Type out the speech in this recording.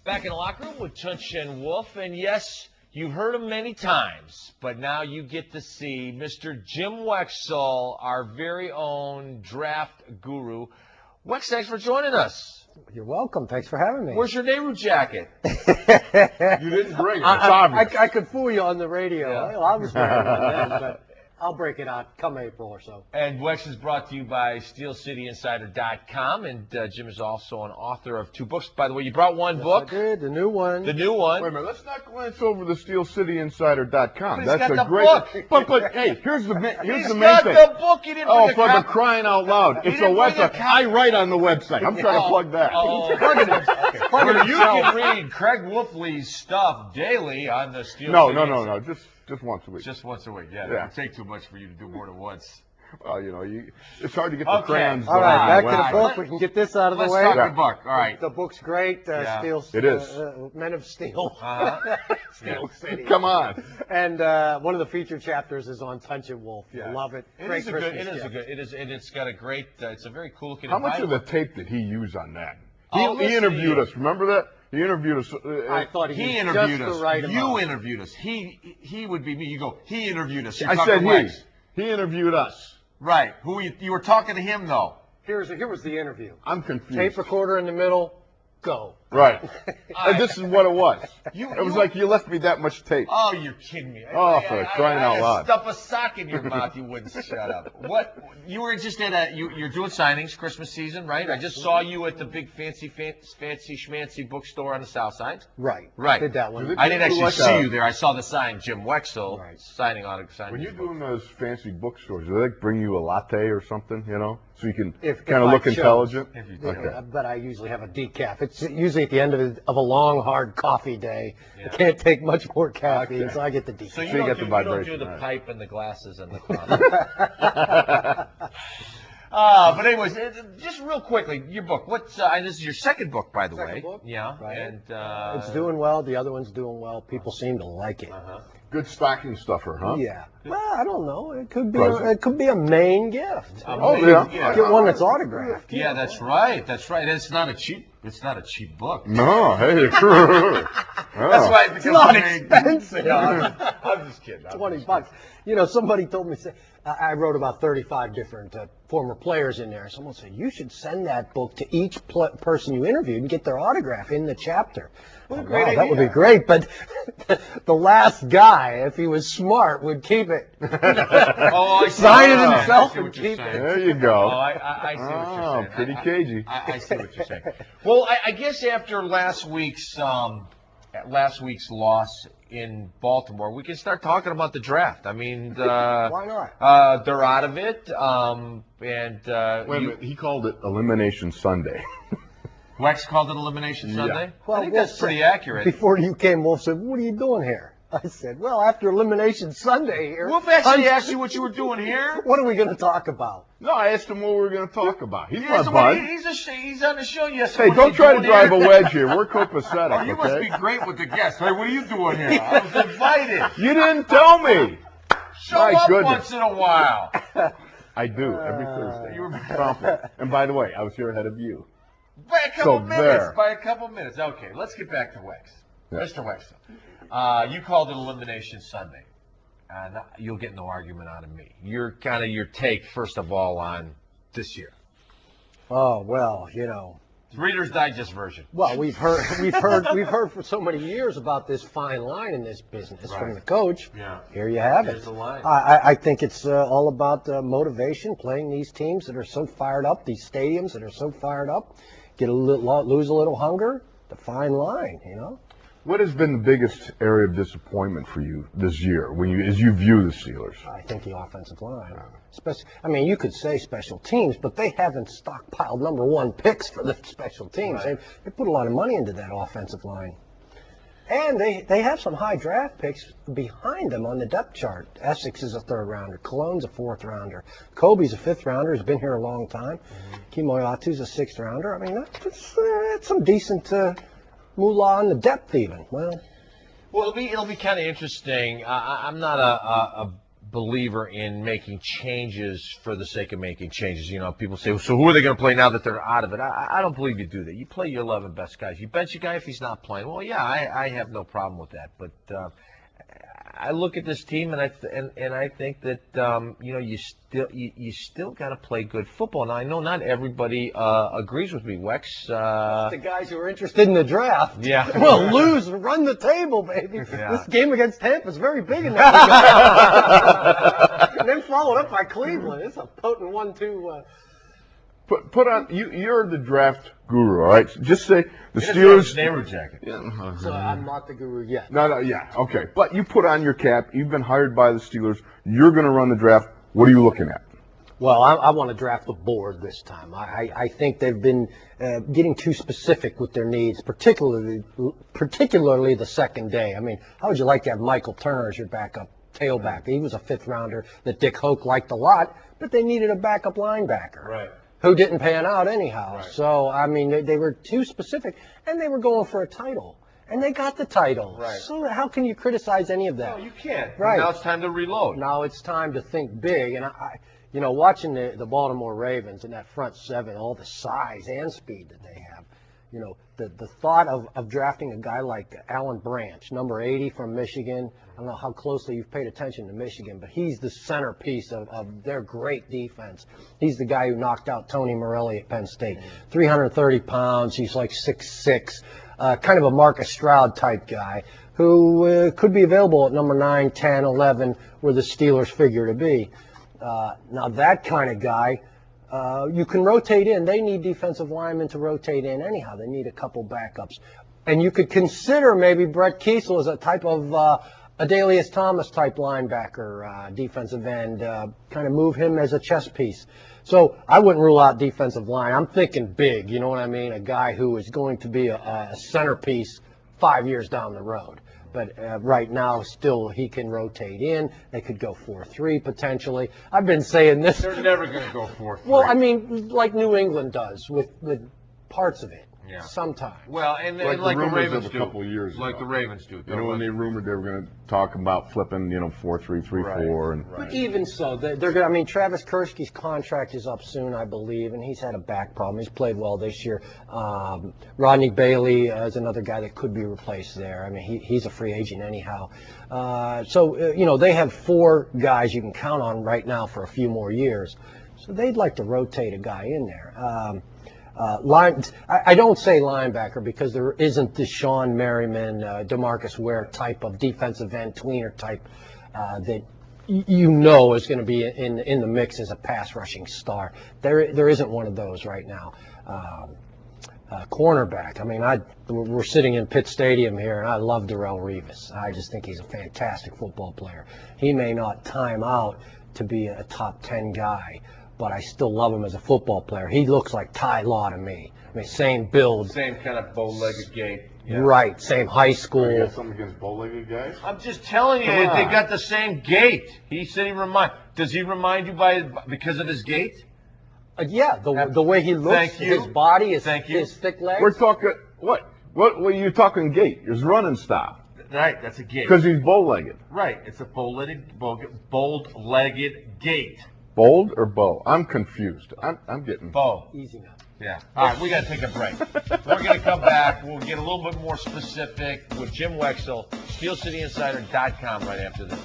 Back in the locker room with Tunch and Wolf, and yes, you've heard him many times, but now you get to see Mr. Jim Wexell, our very own draft guru. Wex, thanks for joining us. You're welcome. Thanks for having me. Where's your Nehru jacket? You didn't bring it. It's obvious. I could fool you on the radio. Yeah. Well, I was wearing one then, but I'll break it out come April or so. And Wex is brought to you by SteelCityInsider.com, and Jim is also an author of 2 books. By the way, you brought one book. I did, the new one. The new one. Wait a minute. Let's not glance over the SteelCityInsider.com. But That's he's got a the great. book. But hey, here's the main He's thing. got the book. He didn't Oh, bring a for the copy. crying out loud! It's a didn't bring a website. copy. I write on the website. I'm trying to plug that. Where you can read Craig Wolfley's stuff daily on the Steel No. City. Just once a week. Just once a week. Yeah, Yeah. it would take too much for you to do more than once. Well, it's hard to get the Okay. crayons. All right, going. back to the book. We can get this out of the Let's way. talk the book. All right. The book's great. Yeah. Steel, It is. Men of Steel. Steel City. Come on. And one of the featured chapters is on Tunch and Wolf. You'll love it. It Great is a good. Christmas It is a gift. good. It is, and it's got a great. It's a very cool looking. How much of Bible. the tape did he use on that? Oh, He let's interviewed see. us. Remember that? He interviewed us. I thought He used interviewed just us. the right You amount. interviewed us. He would be me. You go. He interviewed us. You're I talking said to Wex. he interviewed us. Right. Who you were talking to him though? Here was the interview. I'm confused. Tape recorder in the middle. Go. Right. And this is what it was. You- It was you- like you left me that much tape. Oh, you're kidding me! Oh, for crying out loud. Stuff a sock in your mouth. You wouldn't shut up. What? You were just at you're doing signings, Christmas season, right? I just saw you at the big fancy schmancy bookstore on the South Side. Right. Right. Did that one. I didn't actually Like see a- you there. I saw the sign, Jim Wexell, Right. signing on. When you're doing those fancy bookstores, do they bring you a latte or something, so you can If kind of I look chose. intelligent? If you Okay. But I usually have a decaf. It's usually at the end of a long, hard coffee day. Yeah. I can't take much more caffeine, so I get the decaf. So you, So you don't, get do, the you don't do vibration, the right. pipe and the glasses and the coffee. But anyways, just real quickly, your book. What's and this is your second book, by the way. book? Yeah. Right. And It's doing well. The other one's doing well. People seem to like it. Good stocking stuffer, huh? Yeah. Well, I don't know. It could be. Present. It could be a main gift. Oh, yeah. Get one that's autographed. Yeah, that's right. That's right. It's not a cheap. It's not a cheap book. No, hey. That's why it It's not becomes a expensive. I'm just kidding. $20. Somebody told me, I wrote about 35 different former players in there. Someone said, you should send that book to each person you interviewed and get their autograph in the chapter. What a Wow, great that would be idea. great, but the last guy, if he was smart, would keep it. Oh, I see. Sign it I himself see and what you're keep saying. it. There you Oh, go. I see what you're Oh, saying. pretty cagey. I see what you're saying. Well, I guess after last week's loss in Baltimore, we can start talking about the draft. I mean, Why not? they're out of it, and Wait a minute. He called it Elimination Sunday. Wex called it Elimination Sunday. Well, I think Wolf that's pretty said- accurate. Before you came, Wolf said, what are you doing here? I said, well, after Elimination Sunday here. Wolf actually asked you what you were doing here. What are we going to talk about? No, I asked him what we were going to talk about. He's Yeah, my so bud. he's on the show. Yes. Hey, what are don't you try to doing drive here? a wedge here. We're copacetic, Oh, you must be okay? great with the guests. Hey, what are you doing here? I was invited. You didn't tell me. Show My up goodness. once in a while. I do, every Thursday. You were Promptly. And by the way, I was here ahead of you. by a couple So minutes. there. By a couple minutes. Okay, let's get back to Wex. Yeah. Mr. Wexell, you called it Elimination Sunday. You'll get no argument out of me. Your take, first of all, on this year. Oh, well, Reader's Digest version. Well, we've heard for so many years about this fine line in this business from the coach. Yeah. Here you have Here's it. the line. I think it's all about motivation, playing these teams that are so fired up, these stadiums that are so fired up, lose a little hunger, the fine line, What has been the biggest area of disappointment for you this year as you view the Steelers? I think the offensive line. You could say special teams, but they haven't stockpiled number one picks for the special teams. Right. They put a lot of money into that offensive line. And they have some high draft picks behind them on the depth chart. Essex is a third rounder. Cologne's a fourth rounder. Kobe's a fifth rounder. He's been here a long time. Kimoyatu's a sixth rounder. That's some decent moolah on the depth even. Well, it'll be kind of interesting. I'm not a believer in making changes for the sake of making changes. You know, people say, so who are they going to play now that they're out of it? I don't believe you do that. You play your 11 best guys. You bench a guy if he's not playing. Well, yeah, I have no problem with that. But I look at this team and I think that you still got to play good football. Now I know not everybody agrees with me, Wex. The guys who are interested in the draft. Yeah. Well, lose, run the table, baby. Yeah. This game against Tampa is very big in that regard. And then followed up by Cleveland. It's a potent 1-2. Put on you're the draft guru, all right? Just say the It is Steelers. a neighbor jacket. Yeah. So I'm not the guru yet. No, yeah, okay. But you put on your cap. You've been hired by the Steelers. You're going to run the draft. What are you looking at? Well, I want to draft the board this time. I think they've been getting too specific with their needs, particularly the second day. I mean, how would you like to have Michael Turner as your backup tailback? He was a fifth rounder that Dick Hoke liked a lot, but they needed a backup linebacker. Right. Who didn't pan out anyhow. Right. So, I mean, they were too specific, and they were going for a title. And they got the title. Right. So how can you criticize any of that? No, you can't. Right. Now it's time to reload. Now it's time to think big. And watching the Baltimore Ravens and that front seven, all the size and speed that they have, the thought of drafting a guy like Alan Branch, number 80 from Michigan. I don't know how closely you've paid attention to Michigan, but he's the centerpiece of their great defense. He's the guy who knocked out Tony Morelli at Penn State. 330 pounds. He's like 6'6", kind of a Marcus Stroud type guy who could be available at number 9, 10, 11, where the Steelers figure to be. Now that kind of guy, you can rotate in. They need defensive linemen to rotate in anyhow. They need a couple backups. And you could consider maybe Brett Kiesel as a type of Adalius Thomas type linebacker, defensive end, kind of move him as a chess piece. So I wouldn't rule out defensive line. I'm thinking big, you know what I mean? A guy who is going to be a centerpiece 5 years down the road. But right now, still, he can rotate in. They could go 4-3 potentially. I've been saying this. They're never going to go 4-3. Well, I mean, like New England does with parts of it. Yeah. Sometimes. Well, and Like like the the rumors Ravens of a do. couple of years Like ago. the Ravens do. You know, when they rumored they were going to talk about flipping, 4-3, 3-4, and But even so, they're going. I mean, Travis Kershke's contract is up soon, I believe, and he's had a back problem. He's played well this year. Rodney Bailey is another guy that could be replaced there. I mean, he's a free agent anyhow. They have 4 guys you can count on right now for a few more years. So they'd like to rotate a guy in there. I don't say linebacker because there isn't the Sean Merriman, DeMarcus Ware type of defensive end tweener type that is going to be in the mix as a pass rushing star. There isn't one of those right now. Cornerback. I mean, we're sitting in Pitt Stadium here, and I love Darrelle Revis. I just think he's a fantastic football player. He may not time out to be a top 10 guy, but I still love him as a football player. He looks like Ty Law to me. I mean, same build. Same kind of bow-legged gait. Yeah. Right, same high school. You got something against bow-legged guys? I'm just telling you, they got the same gait. He said Does he remind you because of his gait? Yeah, the way he looks, his body, his thick legs. We're talking, what are you talking gait? His running style. Right, that's a gait. Because he's bow-legged. Right, it's a bold-legged gait. Bold or bow? I'm confused. I'm getting Bow. Easy now. Yeah. All right, we got to take a break. We're going to come back. We'll get a little bit more specific with Jim Wexell, SteelCityInsider.com right after this.